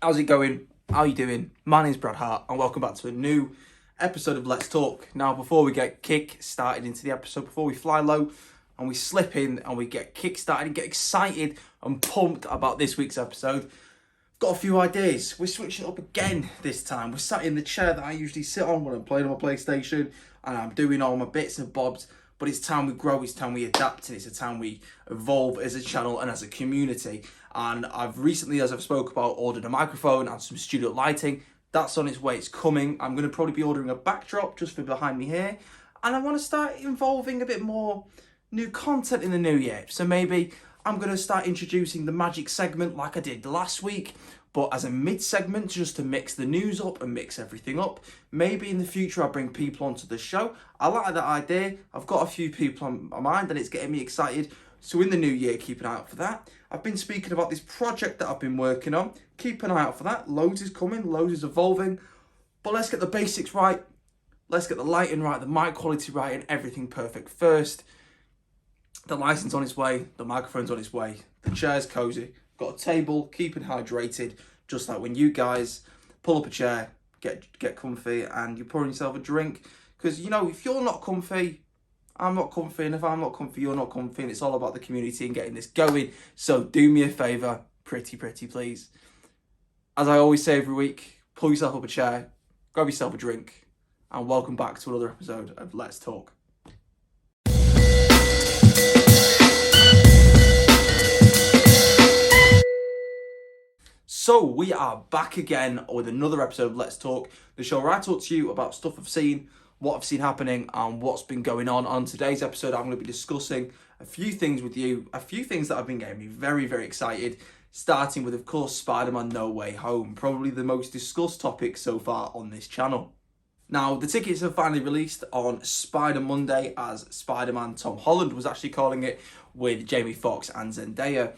How's it going? How you doing? My name's Brad Hart and welcome back to a new episode of Let's Talk. Now, before we get kick-started into the episode, before we fly low and we slip in and we get kick-started and get excited and pumped about this week's episode, I've got a few ideas. We're switching it up again this time. We're sat in the chair that I usually sit on when I'm playing on my PlayStation and I'm doing all my bits and bobs, but it's time we grow, it's time we adapt, and it's a time we evolve as a channel and as a community. And I've recently, as I've spoke about, ordered a microphone and some studio lighting. That's on its way, it's coming. I'm going to probably be ordering a backdrop just for behind me here. And I want to start involving a bit more new content in the new year. So maybe I'm going to start introducing the magic segment like I did last week, but as a mid-segment just to mix the news up and mix everything up. Maybe in the future I'll bring people onto the show. I like that idea. I've got a few people on my mind and it's getting me excited. So in the new year, keep an eye out for that. I've been speaking about this project that I've been working on. Keep an eye out for that. Loads is coming, loads is evolving. But let's get the basics right. Let's get the lighting right, the mic quality right, and everything perfect first. The lighting's on its way, the microphone's on its way, the chair's cozy, got a table, keeping hydrated, just like when you guys pull up a chair, get comfy, and you're pouring yourself a drink. Because, you know, if you're not comfy, I'm not comfy, and if I'm not comfy, you're not comfy, and it's all about the community and getting this going. So do me a favour, pretty please. As I always say every week, pull yourself up a chair, grab yourself a drink, and welcome back to another episode of Let's Talk. So we are back again with another episode of Let's Talk, the show where I talk to you about stuff I've seen, what I've seen happening, and what's been going on. On today's episode, I'm going to be discussing a few things with you, a few things that have been getting me very excited, starting with, of course, SpiderMan No Way Home, probably the most discussed topic so far on this channel. Now, the tickets have finally released on Spider Monday, as Spider-Man Tom Holland was actually calling it, with Jamie Foxx and Zendaya.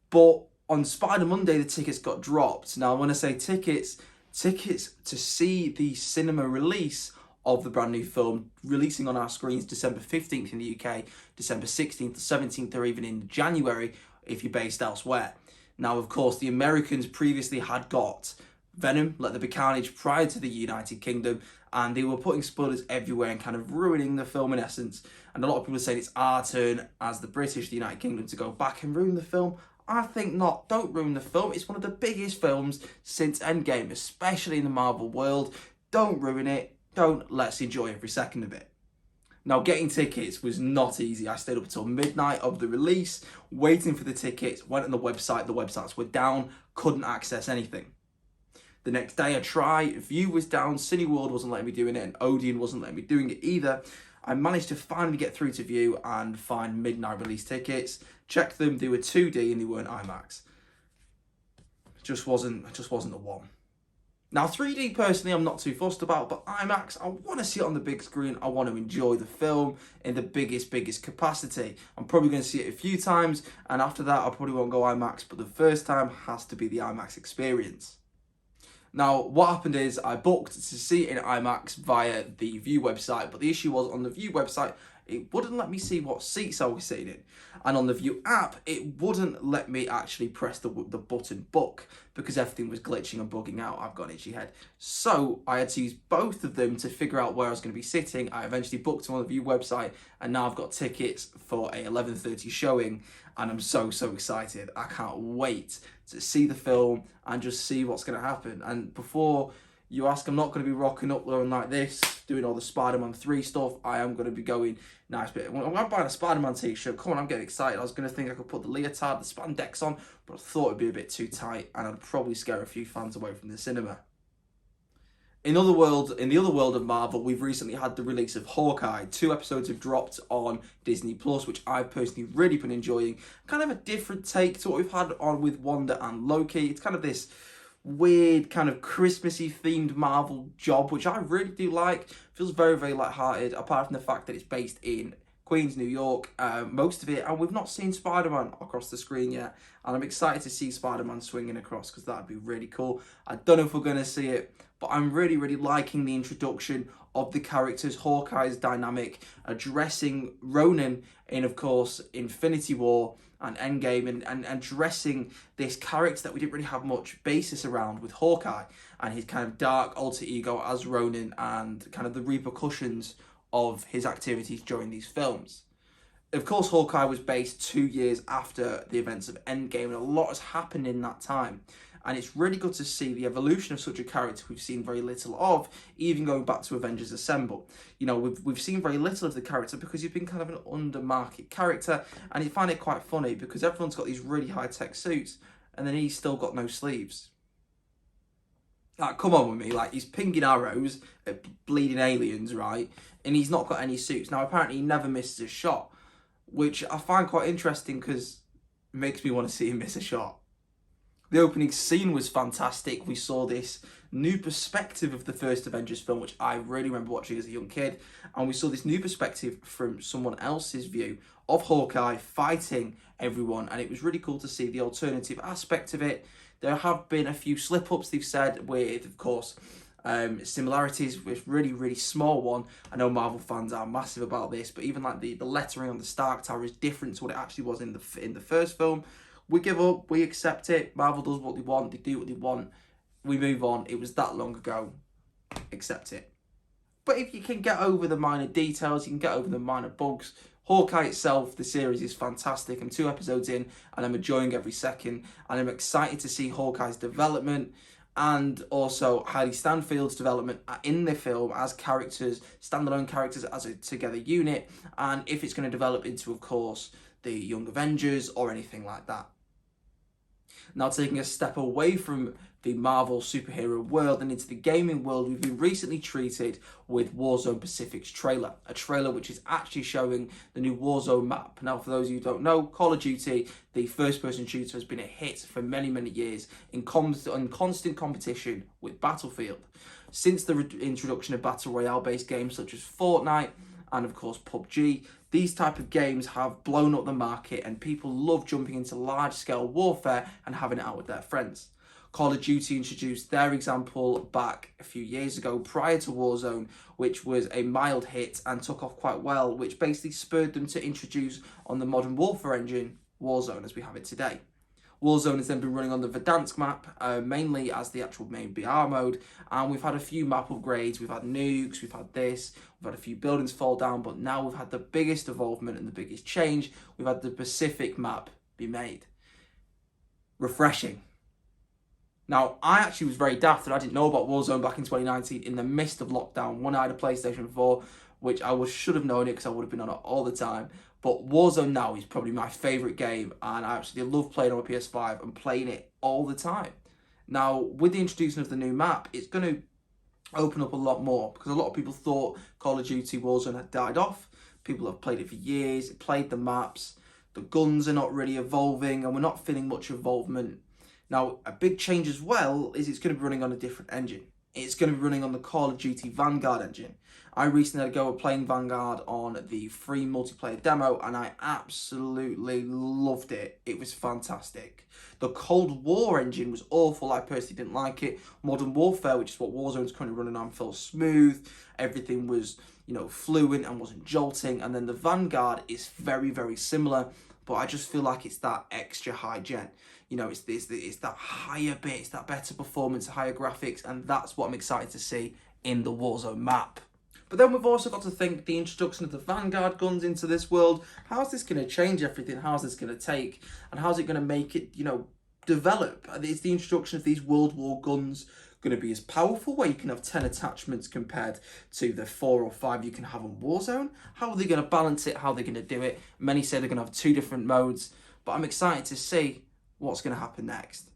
But on Spider Monday, the tickets got dropped. Now, when I say tickets to see the cinema release of the brand new film, releasing on our screens December 15th in the UK, December 16th, 17th, or even in January if you're based elsewhere. Now, of course, the Americans previously had got Venom, Let There Be Carnage, prior to the United Kingdom, and they were putting spoilers everywhere and kind of ruining the film in essence. And a lot of people are saying it's our turn as the British, the United Kingdom, to go back and ruin the film. I think not. Don't ruin the film. It's one of the biggest films since Endgame, especially in the Marvel world. Don't ruin it. Let's enjoy every second of it. Now, getting tickets was not easy. I stayed up until midnight of the release, waiting for the tickets, went on the websites were down, couldn't access anything. The next day I tried, View was down, Cineworld wasn't letting me doing it, and Odeon wasn't letting me doing it either. I managed to finally get through to View and find midnight release tickets. Checked them, they were 2D and they weren't IMAX. Just wasn't the one. Now, 3D personally, I'm not too fussed about, but IMAX, I want to see it on the big screen. I want to enjoy the film in the biggest capacity. I'm probably going to see it a few times, and after that, I probably won't go IMAX, but the first time has to be the IMAX experience. Now, what happened is I booked to see it in IMAX via the View website, but the issue was on the View website, it wouldn't let me see what seats I was sitting in. And on the View app, it wouldn't let me actually press the button book because everything was glitching and bugging out. I've got an itchy head. So I had to use both of them to figure out where I was going to be sitting. I eventually booked them on the View website, and now I've got tickets for a 11:30 showing, and I'm so excited. I can't wait to see the film and just see what's going to happen. And before you ask, I'm not going to be rocking up there like this, doing all the Spider-Man 3 stuff. I am going to be going nice bit. When I'm buying a Spider-Man t-shirt, come on, I'm getting excited. I was going to think I could put the leotard, the spandex on, but I thought it'd be a bit too tight and I'd probably scare a few fans away from the cinema. In the other world of Marvel, we've recently had the release of Hawkeye. 2 episodes have dropped on Disney+, which I've personally really been enjoying. Kind of a different take to what we've had on with Wanda and Loki. It's kind of this weird kind of Christmassy themed Marvel job, which I really do like. Feels very light-hearted, apart from the fact that it's based in Queens, New York, most of it, and we've not seen Spider-Man across the screen yet, and I'm excited to see Spider-Man swinging across because that'd be really cool. I don't know if we're going to see it, but I'm really liking the introduction of the characters, Hawkeye's dynamic, addressing Ronan in, of course, Infinity War, and Endgame, and addressing this character that we didn't really have much basis around with Hawkeye and his kind of dark alter ego as Ronin and kind of the repercussions of his activities during these films. Of course, Hawkeye was based 2 years after the events of Endgame, and a lot has happened in that time. And it's really good to see the evolution of such a character we've seen very little of, even going back to Avengers Assemble. You know, we've seen very little of the character because he's been kind of an under-market character, and you find it quite funny because everyone's got these really high-tech suits, and then he's still got no sleeves. Like, come on with me, like, he's pinging arrows at bleeding aliens, right? And he's not got any suits. Now, apparently he never misses a shot, which I find quite interesting because it makes me want to see him miss a shot. The opening scene was fantastic. We saw this new perspective of the first Avengers film, which I really remember watching as a young kid. And we saw this new perspective from someone else's view of Hawkeye fighting everyone. And it was really cool to see the alternative aspect of it. There have been a few slip-ups, they've said, with, of course, similarities with really small one. I know Marvel fans are massive about this, but even like the lettering on the Stark Tower is different to what it actually was in the first film. We give up, we accept it. Marvel does what they want, they do what they want. We move on. It was that long ago. Accept it. But if you can get over the minor details, you can get over the minor bugs. Hawkeye itself, the series is fantastic. I'm 2 episodes in and I'm enjoying every second. And I'm excited to see Hawkeye's development and also Hailey Stanfield's development in the film as characters, standalone characters as a together unit. And if it's going to develop into, of course, the Young Avengers or anything like that. Now, taking a step away from the Marvel superhero world and into the gaming world, we've been recently treated with Warzone Pacific's trailer. A trailer which is actually showing the new Warzone map. Now, for those of you who don't know, Call of Duty, the first-person shooter, has been a hit for many years in constant competition with Battlefield. Since the introduction of Battle Royale-based games such as Fortnite and, of course, PUBG, these type of games have blown up the market and people love jumping into large-scale warfare and having it out with their friends. Call of Duty introduced their example back a few years ago prior to Warzone, which was a mild hit and took off quite well, which basically spurred them to introduce on the Modern Warfare engine, Warzone as we have it today. Warzone has then been running on the Verdansk map, mainly as the actual main BR mode, and we've had a few map upgrades, we've had nukes, we've had this, we've had a few buildings fall down, but now we've had the biggest evolvement and the biggest change, we've had the Pacific map be made. Refreshing. Now, I actually was very daft that I didn't know about Warzone back in 2019 in the midst of lockdown when I had a PlayStation 4, which I should have known it because I would have been on it all the time. But Warzone now is probably my favourite game, and I absolutely love playing on my PS5 and playing it all the time. Now, with the introduction of the new map, it's going to open up a lot more because a lot of people thought Call of Duty Warzone had died off. People have played it for years, played the maps, the guns are not really evolving, and we're not feeling much involvement. Now, a big change as well is it's going to be running on a different engine. It's going to be running on the Call of Duty Vanguard engine. I recently had a go at playing Vanguard on the free multiplayer demo and I absolutely loved it. It was fantastic. The Cold War engine was awful. I personally didn't like it. Modern Warfare, which is what Warzone's currently running on, felt smooth. Everything was, fluent and wasn't jolting. And then the Vanguard is very similar, but I just feel like it's that extra high gen. It's that higher bit, it's that better performance, higher graphics, and that's what I'm excited to see in the Warzone map. But then we've also got to think the introduction of the Vanguard guns into this world. How's this going to change everything? How's this going to take? And how's it going to make it, develop? Is the introduction of these World War guns going to be as powerful, where you can have 10 attachments compared to the 4 or 5 you can have on Warzone? How are they going to balance it? How are they going to do it? Many say they're going to have 2 different modes, but I'm excited to see what's going to happen next.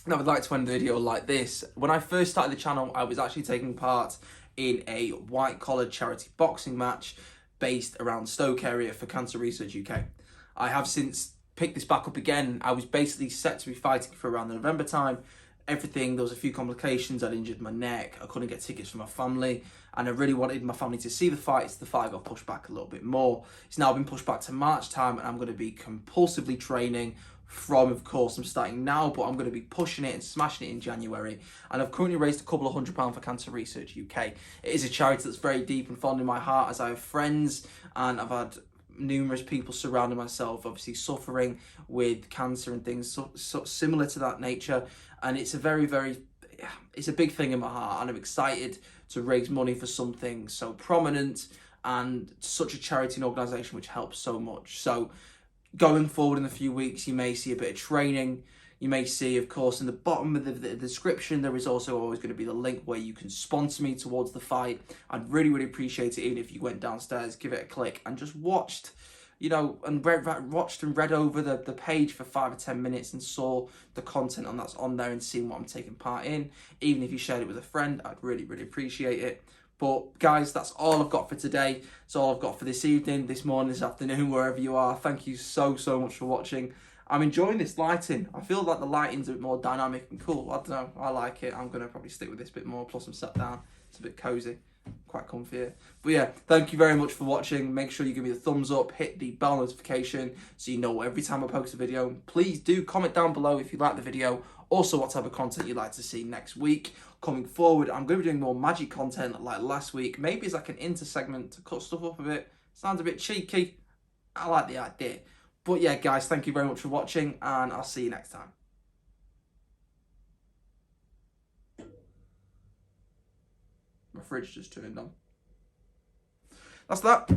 Now, I'd like to end the video like this. When I first started the channel, I was actually taking part in a white-collar charity boxing match based around Stoke area for Cancer Research UK. I have since picked this back up again. I was basically set to be fighting for around the November time. There was a few complications. I'd injured my neck. I couldn't get tickets for my family. And I really wanted my family to see the fights. The fight got pushed back a little bit more. It's now been pushed back to March time, and I'm going to be compulsively training from, of course, I'm starting now, but I'm going to be pushing it and smashing it in January. And I've currently raised a couple of £100 for Cancer Research UK. It is a charity that's very deep and fond in my heart, as I have friends and I've had numerous people surrounding myself, obviously suffering with cancer and things so similar to that nature. And it's a it's a big thing in my heart, and I'm excited to raise money for something so prominent and such a charity and organisation which helps so much. So going forward in a few weeks, you may see a bit of training. You may see, of course, in the bottom of the description, there is also always going to be the link where you can sponsor me towards the fight. I'd really, really appreciate it, even if you went downstairs, give it a click, and just watched, you know, and read over the page for 5 or 10 minutes and saw the content that's on there and seen what I'm taking part in. Even if you shared it with a friend, I'd really, really appreciate it. But guys, that's all I've got for today. That's all I've got for this evening, this morning, this afternoon, wherever you are. Thank you so much for watching. I'm enjoying this lighting. I feel like the lighting's a bit more dynamic and cool. I don't know. I like it. I'm going to probably stick with this a bit more. Plus, I'm sat down. It's a bit cozy. Quite comfy here. But yeah, thank you very much for watching. Make sure you give me the thumbs up. Hit the bell notification so you know every time I post a video. Please do comment down below if you like the video. Also, what type of content you'd like to see next week. Coming forward, I'm going to be doing more magic content like last week. Maybe it's like an inter-segment to cut stuff up a bit. Sounds a bit cheeky. I like the idea. But yeah, guys, thank you very much for watching, and I'll see you next time. My fridge just turned on. That's that.